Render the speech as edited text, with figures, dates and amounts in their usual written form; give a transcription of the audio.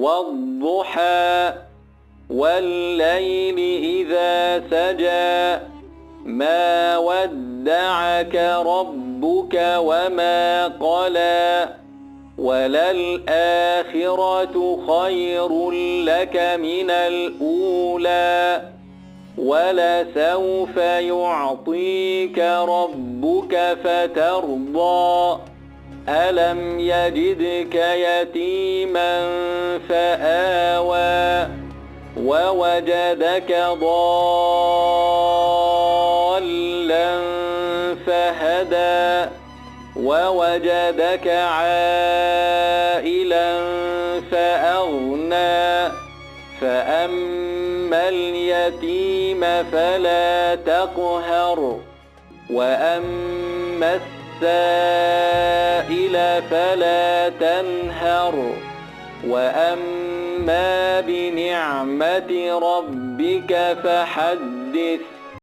والضحى والليل إذا سجى ما ودعك ربك وما قلى وللآخرة خير لك من الأولى ولسوف يعطيك ربك فترضى ألم يجدك يتيما فآوى ووجدك ضالا فهدى ووجدك عائلا فأغنى فأما اليتيم فلا تقهر وأما السائل فلا تنهر وأما بنعمة ربك فحدث